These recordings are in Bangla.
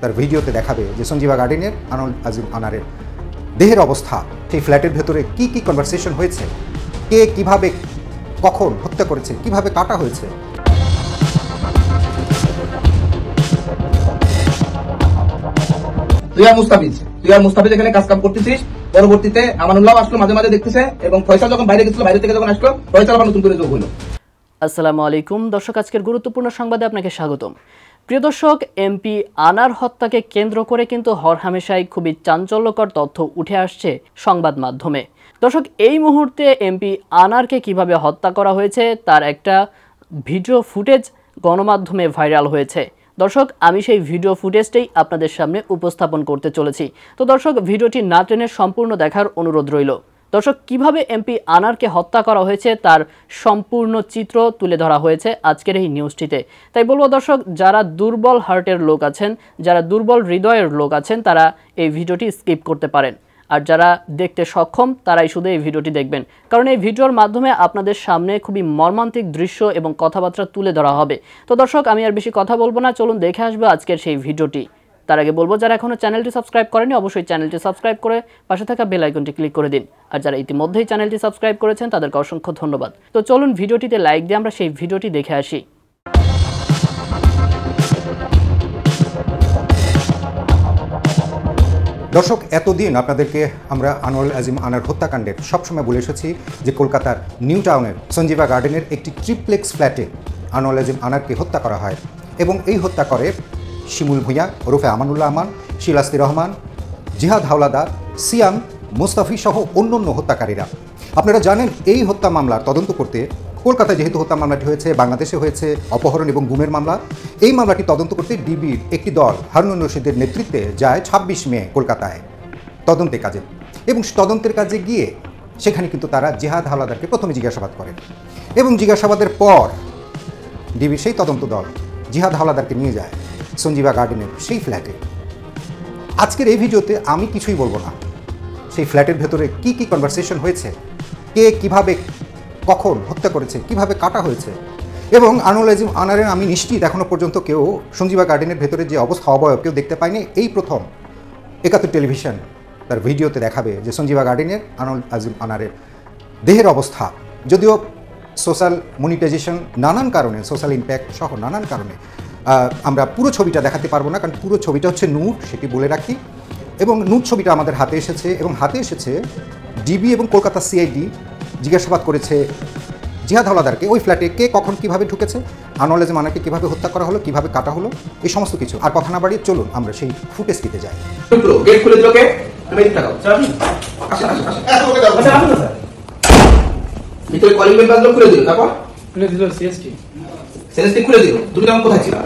তার ভিডিওতে দেখাবে যে সঞ্জীবা গার্ডেনের আনোয়ার আজিম আনারের দেহের অবস্থা, সেই ফ্ল্যাটের ভেতরে কি কি কনভারসেশন হয়েছে, কে কিভাবে কখন হত্যা করেছে, কিভাবে কাটা হয়েছে। তুই আর মুস্তাফিজ এখানে কাজ কাম করতেছিস। পরবর্তীতে আমানুল্লাহ আসলো, মাঝে মাঝে দেখতেছে, এবং ফয়সাল যখন বাইরে গেছিল, বাইরে থেকে যখন আসলো, ফয়সাল আবার নতুন করে যোগ হলো। আসসালামু আলাইকুম দর্শক, আজকের গুরুত্বপূর্ণ সংবাদে আপনাকে স্বাগতম। প্রিয় দর্শক, এমপি আনার হত্যাকে কেন্দ্র করে কিন্তু হরহামেশাই খুবই চাঞ্চল্যকর তথ্য উঠে আসছে সংবাদ মাধ্যমে। দর্শক, এই মুহূর্তে এমপি আনারকে কিভাবে হত্যা করা হয়েছে তার একটা ভিডিও ফুটেজ গণমাধ্যমে ভাইরাল হয়েছে। দর্শক, আমি সেই ভিডিও ফুটেজটাই আপনাদের সামনে উপস্থাপন করতে চলেছি। তো দর্শক, ভিডিওটি না টেনে সম্পূর্ণ দেখার অনুরোধ রইল। দর্শক, কিভাবে এমপি আনারকে হত্যা করা হয়েছে তার সম্পূর্ণ চিত্র তুলে ধরা হয়েছে আজকের এই নিউজটিতে। তাই বলবো দর্শক, যারা দুর্বল হার্টের লোক আছেন, যারা দুর্বল হৃদয়ের লোক আছেন, তারা এই ভিডিওটি স্কিপ করতে পারেন। আর যারা দেখতে সক্ষম তারাই শুধু এই ভিডিওটি দেখবেন, কারণ এই ভিডিওর মাধ্যমে আপনাদের সামনে খুবই মর্মান্তিক দৃশ্য এবং কথাবার্তা তুলে ধরা হবে। তো দর্শক, আমি আর বেশি কথা বলবো না, চলুন দেখে আসবো আজকের সেই ভিডিওটি। তার আগে বলবো, যারা এখনও চ্যানেলটি সাবস্ক্রাইব করেনি অবশ্যই চ্যানেলটি সাবস্ক্রাইব করে পাশে থাকা বেল আইকনটি ক্লিক করে দিন। আর যারা ইতিমধ্যেই চ্যানেলটি সাবস্ক্রাইব করেছেন তাদেরকে অসংখ্য ধন্যবাদ। তো চলুন ভিডিওটিতে লাইক দিয়ে আমরা সেই ভিডিওটি দেখে আসি। দর্শক, এতদিন আপনাদেরকে আমরা আনোয়ার আজিম আনার হত্যাকাণ্ডের সবসময় বলে এসেছি যে কলকাতার নিউ টাউনের সঞ্জীবা গার্ডেনের একটি ট্রিপ্লেক্স ফ্ল্যাটে আনোয়ার আজিম আনারকে হত্যা করা হয়, এবং এই হত্যা করে শিমুল ভূঁইয়া ওরফে আমানুল্লাহ আমান, শিলাস্তি রহমান, জিহাদ হাওলাদার, সিয়াম, মুস্তাফি সহ অন্যান্য হত্যাকারীরা। আপনারা জানেন, এই হত্যা মামলার তদন্ত করতে কলকাতায় যেহেতু হত্যা মামলাটি হয়েছে, বাংলাদেশে হয়েছে অপহরণ এবং গুমের মামলা, এই মামলাটি তদন্ত করতে ডিবির একটি দল হারুনুর রশিদের নেতৃত্বে যায় 26 মে কলকাতায় তদন্তের কাজে। এবং তদন্তের কাজে গিয়ে সেখানে কিন্তু তারা জিহাদ হাওলাদারকে প্রথমে জিজ্ঞাসাবাদ করেন, এবং জিজ্ঞাসাবাদের পর ডিবির সেই তদন্ত দল জিহাদ হাওলাদারকে নিয়ে যায় সঞ্জীবা গার্ডেনের সেই ফ্ল্যাটে। আজকের এই ভিডিওতে আমি কিছুই বলবো না, সেই ফ্ল্যাটের ভেতরে কি কি কনভারসেশন হয়েছে, কে কিভাবে কখন হত্যা করেছে, কিভাবে কাটা হয়েছে। এবং আনোয়ার আজিম আনারের আমি নিশ্চিত এখনও পর্যন্ত কেউ সঞ্জীবা গার্ডেনের ভেতরে যে অবস্থা অবয়ব কেউ দেখতে পায়নি। এই প্রথম 71 টেলিভিশন তার ভিডিওতে দেখাবে যে সঞ্জীবা গার্ডেনের আনোয়ার আজিম আনারের দেহের অবস্থা। যদিও সোশ্যাল মনিটাইজেশন নানান কারণে, সোশ্যাল ইম্প্যাক্ট সহ নানান কারণে আমরা পুরো ছবিটা দেখাতে পারবো না, কারণ পুরো ছবিটা হচ্ছে নুট, সেটি বলে রাখি। এবং নুট ছবিটা আমাদের হাতে এসেছে, এবং হাতে এসেছে ডিবি এবং কলকাতা সিআইডি জিজ্ঞাসাবাদ করেছে জিহাদ হাওলাদারকে ওই ফ্ল্যাটে কে কখন কিভাবে ঢুকেছে, আনোয়ার আজিম আনারকে কীভাবে হত্যা করা হলো, কীভাবে কাটা হলো, এই সমস্ত কিছু। আর কথা না বাড়িয়ে চলুন আমরা সেই ফুটেজটিতে যাই। গেট খুলে দিল কে? তুমি এদিকে তাকাও। ভিতরে কলিং বেল বাজলো, খুলে দিল। তারপর খুলে দিল সিএসটি খুলে দিল। তুমি তখন কোথায় ছিলা?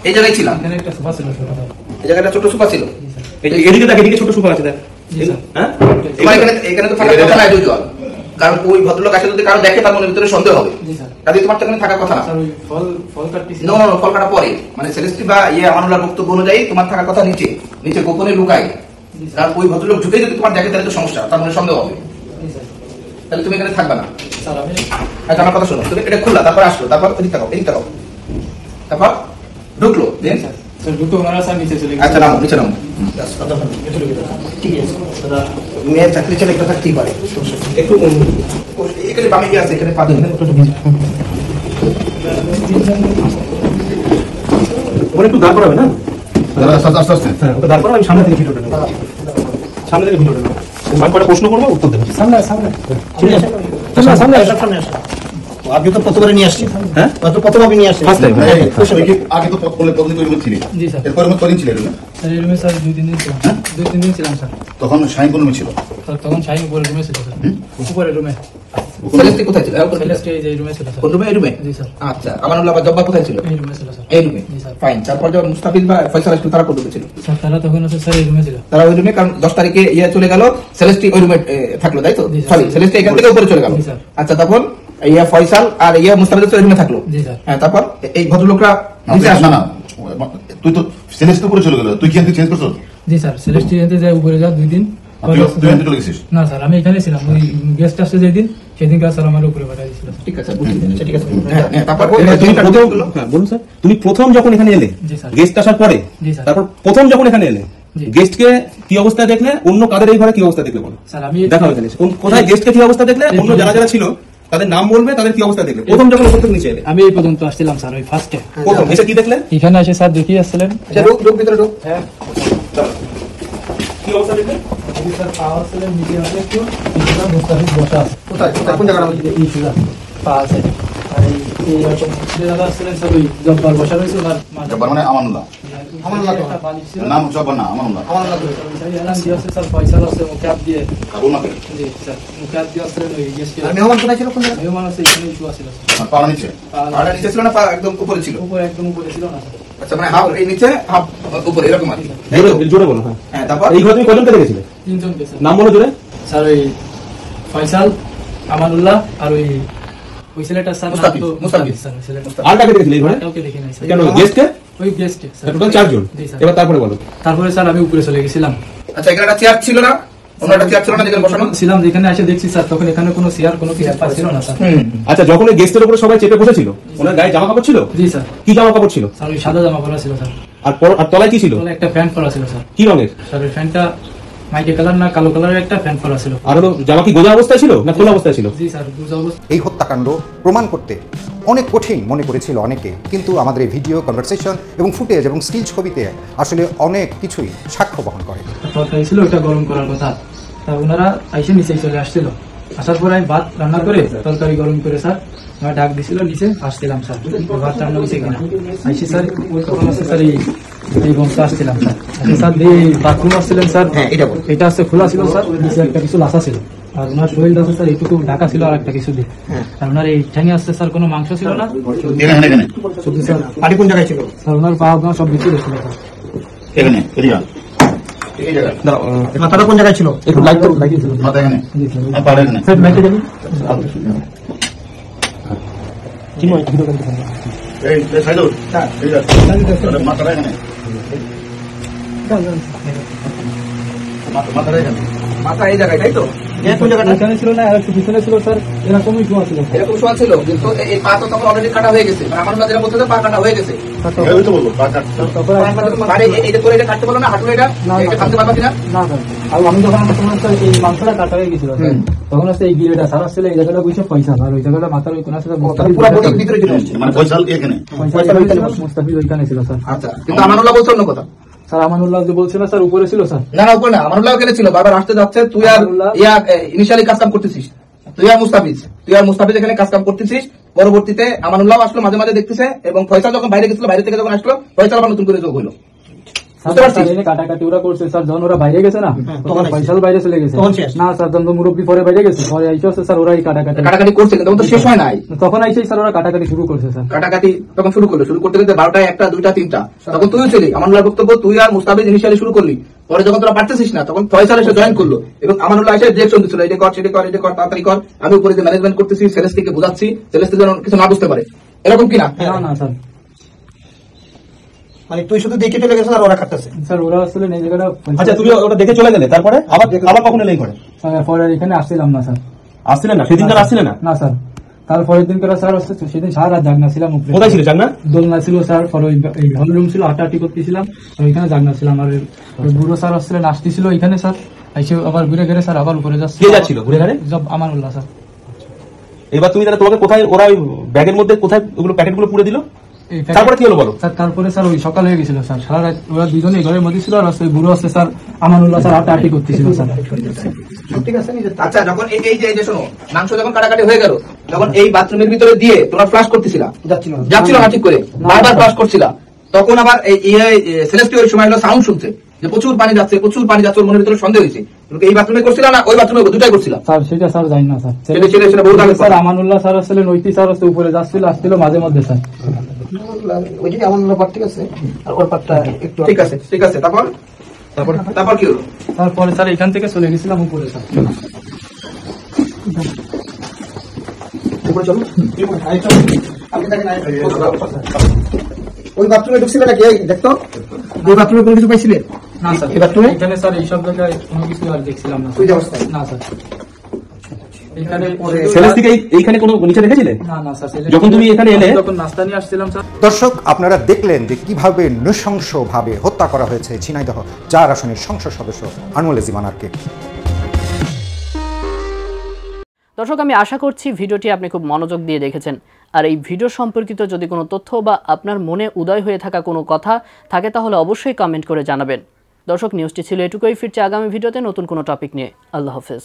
এই জায়গায় ছিলাম। এখানে একটা সোফা ছিল, এই জায়গাটা ছোট সোফা ছিল। এদিকে দেখ, এদিকে ছোট সোফা আছে দেখ। হ্যাঁ, তোমার এখানে তো থাকার কথা নাই দুইজন, কারণ ওই ভদ্রলোক আসলে যদি কারো দেখে তার মনের ভিতরে সন্দেহ হবে। কাজে তোমার তো এখানে থাকার কথা না। ফল কাটতেছি। না, ফল কাটা পরে, মানে সেলেস্টি বা আমানুল্লাহর বক্তব্য অনুযায়ী তোমার থাকার কথা নিচে গোপনে লুকায়। কারণ ওই ভদ্রলোক ঢুকে যদি তোমার দেখে তাহলে তো সমস্যা, তার মনে সন্দেহ হবে। তাহলে তুমি এখানে থাকবে না। আমার কথা শোনো, তুমি এটা খুললা, তারপর আসলো, তারপর এদিকে তাকাও, তারপর ঢুকলো, দুটো ওনারা স্যার নিচে চলে গেছে। আচ্ছা, নামো, নিচে নামো। মেয়ের চাকরি ছেলে একটা থাকতেই পারে, একটু এখানে বামে গিয়ে আছে, এখানে পা দিন। ওরা একটু দাঁড় করাবে না, আস্তে দাঁড় করাবে। আমি সামনে থেকে ভিডিওটা নেব, সামনে থেকে ভিডিওটা নেব। আমি কটা প্রশ্ন করবো, উত্তর দেবো। সামনে আগে তো কতবারে নিয়ে আসছি, হ্যাঁ কতভাবে নিয়ে আসছি। আগে তো জি স্যার, এরপর কদিন ছিলেন না? স্যার এই রুমে স্যার 2-3 দিন ছিলাম। 2-3 দিন ছিলাম স্যার। তখন শাহিন কোন রুমে ছিল? স্যার তখন শাহিন উপরে রুমে ছিল স্যার, উপরে রুমে। সেলেস্টি কোথায় ছিল? সেলেস্টি এই রুমে ছিল স্যার। কোন রুমে? এই রুমে। জি স্যার। আচ্ছা, আমানুল্লাহ বা জব্বার কোথায় ছিল? এই রুমে ছিল স্যার। এই রুমে। জি স্যার। ফাইন। তারপর যখন মুস্তাফিজ বা ফয়সাল আসলো তারা কোন রুমে ছিল? স্যার তারা তখন আছে স্যার এই রুমে ছিল। তারা ওই রুমে, কারণ 10 তারিখে চলে গেল, সেলেস্টি ওই রুমে থাকলো, তাই তো? সরি, সেলেস্টি এখান থেকে উপরে চলে গেল। আচ্ছা, তখন ফয়সাল আর মুস্তাফিজ ওই রুমে থাকলো। হ্যাঁ, তারপর এই ভদ্রলোকরা নিচে আসলো না। তুই তো সেলেস্টি উপরে চলে গেল, তুই কি চেঞ্জ করছো? জি স্যার, সেলেস্টি এতে যায় উপরে যা 2 দিন। তুই চলে গেছিস? না স্যার, আমি এখানে ছিলাম। ওই গেস্ট আসছে যেদিন সেদিনকার স্যার আমার উপরে পাঠিয়ে দিয়েছিল স্যার। ঠিক আছে বুঝলি আচ্ছা ঠিক আছে তারপর বলুন স্যার, তুমি প্রথম যখন এখানে এলে, জি স্যার। গেস্ট আসার পরে, জি স্যার। তারপর প্রথম যখন এখানে এলে, জি। গেস্টকে কি অবস্থায় দেখলে, অন্য কাদের এই ঘরে কি অবস্থা দেখলে বলো? স্যার আমি দেখাও এখানে এসে। কোথায় গেস্টকে কি অবস্থা দেখলে, অন্য যারা যারা ছিল তাদের নাম বলবে, তাদের কি অবস্থা দেখলে প্রথম যখন উপর থেকে নিচে এলে? আমি এই পর্যন্ত আসছিলাম স্যার, ওই ফার্স্টে প্রথম এসে কি দেখলে? এখানে এসে স্যার দেখিয়ে আসছিলেন। আচ্ছা ঢোক ভিতরে ঢোক কি অবস্থা দেখলে? স্যার পাওয়া আসছিলেন নিচে আসলে একটু কিছুটা মুস্তাফিজ বসা আছে, কোথায় কোথায় কোন জায়গাটা এই সুদা পা আছে, আর এইরকম যে দাদা আসছিলেন স্যার ওই জব্বার বসা রয়েছে ওনার মাথা জব্বার মানে আমানুল্লাহ একটা বালিশ ছিল। নাম জব্বার না আমানুল্লাহ স্যার এলান দিয়ে আসছে স্যার, পয়সা আসছে মুখে হাত দিয়ে, কাবুল না করে জি স্যার মুখে হাত দিয়ে আসছিলেন ওই গেস্টকে। মেহমান কোথায় ছিল কোন জায়গায় মেহমান আছে এখানে ইস্যু আসছিল স্যার, পাড়া নিচে পাটা নিচে ছিল না পা একদম উপরে ছিল উপরে একদম উপরে ছিল না স্যার। আচ্ছা মানে হাফ এই নিচে হাফ উপরে এরকম আর কি জোরে জোরে বলো। হ্যাঁ, হ্যাঁ তারপর এই ঘরে তুমি কজনকে দেখেছিলে? তিনজনকে স্যার। নাম বলো জোরে। স্যার ওই ফয়সাল, আমানুল্লাহ আর ওই ছেলেটা স্যার নাম মুস্তাফিজ, তো মুস্তাফিজ। স্যার, ওই ছেলেটা আর কাকে দেখেছিলে এই ঘরে? কাউকে দেখি নাই স্যার। কেন গেস্টকে? ওই গেস্টে স্যার, টোটাল 4 জন। জি স্যার। এবার তারপরে বলো। তারপরে স্যার আমি উপরে চলে গেছিলাম, আচ্ছা এখানে একটা চেয়ার ছিল না অন্য একটা চেয়ার ছিল না যেখানে বসানো ছিলাম যেখানে এসে দেখছি স্যার, তখন এখানে কোনো চেয়ার কোনো কিছু ছিল না স্যার। আচ্ছা, যখন এই গেস্টের উপরে সবাই চেপে বসেছিল, ওনার গায়ে জামা কাপড় ছিল? জি স্যার। কি জামা কাপড় ছিল? স্যার ওই সাদা জামা পরা ছিল স্যার, আর তলায় কি ছিল? তলায় একটা প্যান্ট পরা ছিল স্যার। কি রঙের? স্যার ওই প্যান্টটা মাইকে কালার না কালো কালারের একটা প্যান্ট পরা ছিল। আর হলো জামা কি গোজা অবস্থায় ছিল না খোলা অবস্থায় ছিল? জি স্যার বুঝা অবস্থা। এই হত্যাকাণ্ড প্রমাণ করতে অনেক কঠিন মনে করেছিল অনেকে, কিন্তু আমাদের এই ভিডিও, কনভারসেশন এবং ফুটেজ এবং স্টিল ছবিতে আসলে অনেক কিছুই সাক্ষ্য বহন করে। তরকারি ছিল ওটা গরম করার কথা, তা ওনারা আইসে নিচে চলে আসছিল। আসার পরে আমি ভাত রান্না করে তরকারি গরম করে স্যার আমার ডাক দিছিল, নিচে আসছিলাম স্যার ভাত রান্না হয়েছে কিনা। আইসি স্যার তখন আছে স্যার এই বংশ আসছিলাম স্যার, আইসি স্যার বাথরুম আসছিলেন স্যার, এটা আছে খোলা ছিল স্যার, নিচে একটা কিছু লাসা ছিল, আর ওনার শরীরটা আছে স্যার এইটুকু ঢাকা ছিল আর একটা কিছু দিয়ে, আর ওনার এই ঠ্যাঙে আসছে স্যার কোনো মাংস ছিল না, এখানে এখানে শুধু স্যার পানি কোন জায়গায় ছিল? স্যার ওনার পা আপনার সব ভিতরে ছিল স্যার। এখানে এদিকে এই জায়গায় মাথাটা কোন জায়গায় ছিল? একটু লাইট তো লাগিয়েছিল মাথা এখানে জি স্যার। আর পাড়া এখানে স্যার মাইকে যাবেন কি মনে ভিডিও করতে এই সাইদুল এই জায়গায় মাথাটা এখানে মাথাটা এখানে মাথা এই জায়গায় তাই তো কোন জায়গাটা? এখানে ছিল না, আর একটু পিছনে ছিল স্যার, এরকমই শোয়া ছিল স্যার। এরকম শোয়া ছিল কিন্তু এই পা তো তখন অলরেডি কাটা হয়ে গেছে মানে আমার যেটা বলতে পা কাটা হয়ে গেছে এই তো বলবো পা কাটতে তারপরে মানে এই যে তোর এটা কাটতে পারলো না হাঁটুর এটা এটা কাটতে পারবা কিনা না স্যার, আর আমি যখন আমার সময় স্যার এই মাংসটা কাটা হয়ে গেছিল স্যার, তখন হচ্ছে এই গিরেটা স্যার আসছিল, এই জায়গাটা বুঝছে পয়সা, আর ওই জায়গাটা মাথার ওই কোনা ছিল পুরো বডির ভিতরে চলে আসছে মানে পয়সা এখানে মুস্তাফিজ ওইখানে ছিল স্যার। আচ্ছা কিন্তু আমানুল্লাহ বলছে অন্য কথা স্যার আমানুল্লাহ যে বলছিল স্যার উপরে ছিল স্যার। না না উপরে না আমানুল্লাহ কেন ছিল বারবার আসতে যাচ্ছে তুই আর ইয়া ইনিশিয়ালি কাজ কাম করতেছিস তুই আর মুস্তাফিজ এখানে কাজ কাম করতেছিস, পরবর্তীতে আমানুল্লাহ আসলো মাঝে মাঝে দেখতেছে এবং ফয়সাল যখন বাইরে গেছিল বাইরে থেকে যখন আসলো ফয়সাল আবার নতুন করে যোগ হইলো বুঝতে পারছিস? স্যার কাটাকাটি ওরা করছে স্যার, যখন ওরা বাইরে গেছে না তখন ফয়সাল বাইরে চলে গেছে তখন শেষ? না স্যার, তখন তো মুরব্বী পরে বাইরে গেছে, পরে আইসে হচ্ছে স্যার ওরা এই কাটাকাটি কাটাকাটি করছে কিন্তু তখন তো শেষ হয় নাই তখন আইসে স্যার ওরা কাটাকাটি শুরু করছে স্যার। কাটাকাটি তখন শুরু করতে করতে 12টায় 1টা 2টা 3টা তখন তুইও ছিলি আমানুল্লাহ বক্তব্য তুই আর মুস্তাফিজ ইনিশিয়ালি শুরু করলি, পরে যখন তোরা পারতেছিস না তখন ফয়সাল এসে জয়েন করলো এবং আমানুল্লাহ এসে ডিরেকশন দিচ্ছিল এটা কর সেটা কর এটা কর তাড়াতাড়ি কর, আমি উপরে যে ম্যানেজমেন্ট করতেছি সেলেস্টিকে বোঝাচ্ছি সেলেস্টি যেন কিছু না বুঝতে পারে এরকম কিনা না না স্যার, মানে তুই শুধু দেখে চলে গেছিস আর ওরা কাটতেছে? স্যার ওরা আসলে এই জায়গাটা আচ্ছা, তুমি ওটা দেখে চলে গেলে, তারপরে আবার কখন এলে এই ঘরে? স্যার পরে এখানে আসছিলাম না স্যার। আসছিলেন না সেদিনকার? আসছিলেন না? না স্যার, তারপরের দিন করে স্যার হচ্ছে সেদিন সারা রাত জাগনা ছিলাম উপরে। কোথায় ছিল জানা? দোলনা ছিল স্যার, পরে ওই হল রুম ছিল, হাঁটাহাঁটি করতেছিলাম, আর ওইখানে জাগনা ছিলাম, আর ওই বুড়ো স্যার আসছিলেন আসতেছিল ওইখানে স্যার, এসে আবার ঘুরে ঘুরে স্যার আবার উপরে যাচ্ছে। কে যাচ্ছিল ঘুরে ঘুরে? সব আমানুল্লাহ স্যার। এবার তুমি তাহলে তোমাকে কোথায় ওরা ওই ব্যাগের মধ্যে কোথায় ওগুলো প্যাকেটগুলো পুড়ে দিল? এই তারপরে কি হলো বলো? স্যার তারপরে স্যার ওই সকাল হয়ে গেছিল স্যার, সারা রাত ওরা দুজনে ঘরের মধ্যে ছিল, আর ওই বুড়ো আছে স্যার আমানুল্লাহ স্যার হাঁটাহাঁটি করতেছিল স্যার। ঠিক আছে আচ্ছা যখন এই যে শোনো মাংস যখন কাটাকাটি হয়ে গেল যখন এই বাথরুমের ভিতরে দিয়ে তোমরা ফ্লাশ করতেছিলা যাচ্ছিল না ঠিক করে বারবার ফ্লাশ করছিলা, তখন আবার এই সেলেস্টি ওই সময় হলো সাউন্ড শুনছে যে প্রচুর পানি যাচ্ছে ওর মনের ভিতরে সন্দেহ হয়েছে, তুমি এই বাথরুমে করছিলা না ওই বাথরুমে দুটাই করছিলা? স্যার সেটা স্যার জানি না স্যার, সেটা বহুত আগে স্যার আমানুল্লাহ স্যার আসলে নৈতি স্যার হচ্ছে উপরে যাচ্ছিল আসছিল মাঝে মধ্যে স্যার। ওইদিকে আমার পার্ট ঠিক আছে আর ওর পার্টটা একটু ঠিক আছে তারপর কি হলো? তারপরে স্যার এখান থেকে চলে গেছিলাম উপরে স্যার। উপরে চলো ওই বাথরুমে ঢুকছিল নাকি দেখতো? ওই বাথরুমে কোনো কিছু পাইছিলে? না স্যার এই বাথরুমে এখানে স্যার এইসব জায়গায় কোনো কিছু আর দেখছিলাম না ওই যে অবস্থায় না স্যার। এখানে সেলেস থেকে এইখানে কোনো নিচে দেখেছিলে? না না স্যার, যখন তুমি এখানে এলে? যখন নাস্তা নিয়ে আসছিলাম স্যার। দর্শক, আপনারা দেখলেন যে কিভাবে নৃশংসভাবে হত্যা করা হয়েছে ঝিনাইদহ ৪ আসনের সংসদ সদস্য আনোয়ার আজিম আনারকে। দর্শক, আমি আশা করছি ভিডিওটি আপনি খুব মনোযোগ দিয়ে দেখেছেন। আর এই ভিডিও সম্পর্কিত যদি কোনো তথ্য বা আপনার মনে উদয় হয়ে থাকা কোনো কথা থাকে তাহলে অবশ্যই কমেন্ট করে জানাবেন। দর্শক, নিউজটি ছিল এটুকুই। ফিরছে আগামী ভিডিওতে নতুন কোনো টপিক নিয়ে। আল্লাহ হাফেজ।